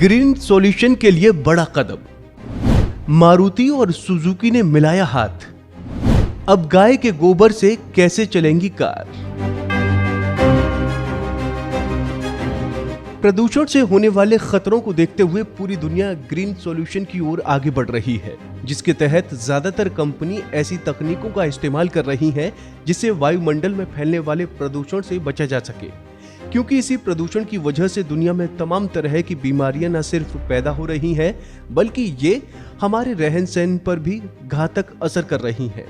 Green solution के लिए बड़ा कदम। मारुति और सुजुकी ने मिलाया हाथ। अब गाय के गोबर से कैसे चलेंगी कार। प्रदूषण से होने वाले खतरों को देखते हुए पूरी दुनिया ग्रीन सॉल्यूशन की ओर आगे बढ़ रही है, जिसके तहत ज्यादातर कंपनी ऐसी तकनीकों का इस्तेमाल कर रही हैं जिससे वायुमंडल में फैलने वाले प्रदूषण से बचा जा सके। क्योंकि इसी प्रदूषण की वजह से दुनिया में तमाम तरह की बीमारियां न सिर्फ पैदा हो रही हैं, बल्कि ये हमारे रहन सहन पर भी घातक असर कर रही हैं।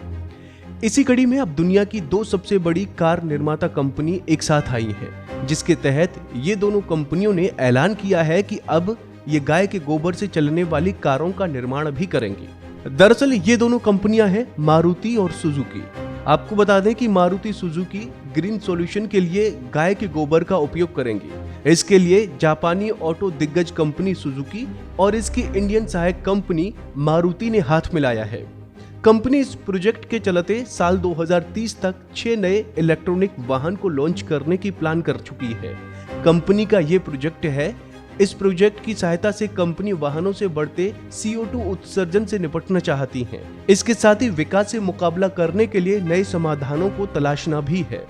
इसी कड़ी में अब दुनिया की दो सबसे बड़ी कार निर्माता कंपनी एक साथ आई हैं, जिसके तहत ये दोनों कंपनियों ने ऐलान किया है कि अब ये गाय के गोबर से चलने वाली कारों का निर्माण भी करेंगी। दरअसल ये दोनों कंपनियां हैं मारुति और सुजुकी। आपको बता दें कि मारुति सुजुकी ग्रीन सॉल्यूशन के लिए गाय के गोबर का उपयोग करेंगी। इसके लिए जापानी ऑटो दिग्गज कंपनी सुजुकी और इसकी इंडियन सहायक कंपनी मारुति ने हाथ मिलाया है। कंपनी इस प्रोजेक्ट के चलते साल 2030 तक 6 नए इलेक्ट्रॉनिक वाहन को लॉन्च करने की प्लान कर चुकी है। कंपनी का ये प्रोजेक्ट है। इस प्रोजेक्ट की सहायता से कंपनी वाहनों से बढ़ते CO2 उत्सर्जन से निपटना चाहती है। इसके साथ ही विकास से मुकाबला करने के लिए नए समाधानों को तलाशना भी है।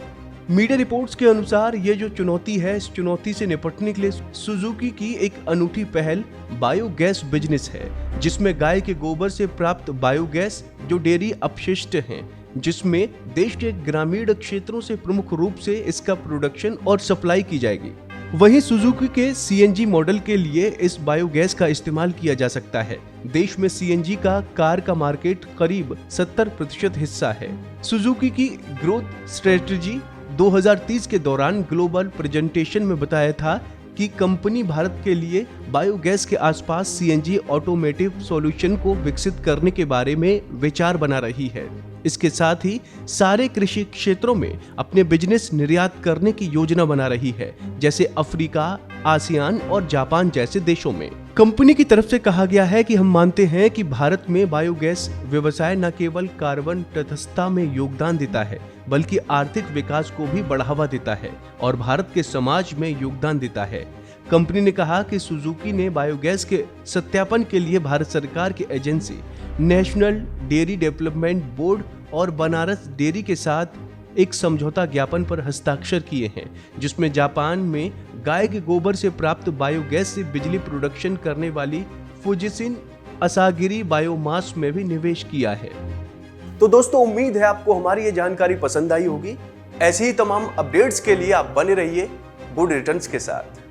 मीडिया रिपोर्ट्स के अनुसार ये जो चुनौती है, इस चुनौती से निपटने के लिए सुजुकी की एक अनूठी पहल बायोगैस बिजनेस है, जिसमें गाय के गोबर से प्राप्त बायोगैस जो डेयरी अपशिष्ट हैं, जिसमें देश के ग्रामीण क्षेत्रों से प्रमुख रूप से इसका प्रोडक्शन और सप्लाई की जाएगी। वहीं सुजुकी के CNG मॉडल के लिए इस बायोगैस का इस्तेमाल किया जा सकता है। देश में CNG का कार का मार्केट करीब 70% हिस्सा है। सुजुकी की ग्रोथ स्ट्रेटजी 2030 के दौरान ग्लोबल प्रेजेंटेशन में बताया था कि कंपनी भारत के लिए बायोगैस के आसपास CNG ऑटोमेटिव सॉल्यूशन को विकसित करने के बारे में विचार बना रही है। इसके साथ ही सारे कृषि क्षेत्रों में अपने बिजनेस निर्यात करने की योजना बना रही है, जैसे अफ्रीका, आसियान और जापान जैसे देशों में। कंपनी की तरफ से कहा गया है कि हम मानते हैं कि भारत में बायोगैस व्यवसाय न केवल कार्बन तटस्थता में योगदान देता है, बल्कि आर्थिक विकास को भी बढ़ावा देता है और भारत के समाज में योगदान देता है। कंपनी ने कहा कि सुजुकी ने बायोगैस के सत्यापन के लिए भारत सरकार की agency national dairy development board और बनारस डेयरी के साथ एक समझौता ज्ञापन पर हस्ताक्षर किए हैं, जिसमें जापान में गाय के गोबर से प्राप्त बायोगैस से बिजली प्रोडक्शन करने वाली फुजिसिन असागिरी बायोमास में भी निवेश किया है। तो दोस्तों, उम्मीद है आपको हमारी ये जानकारी पसंद आई होगी। ऐसी ही तमाम अपडेट्स के लिए आप बने रहिए गुड रिटर्न्स के साथ।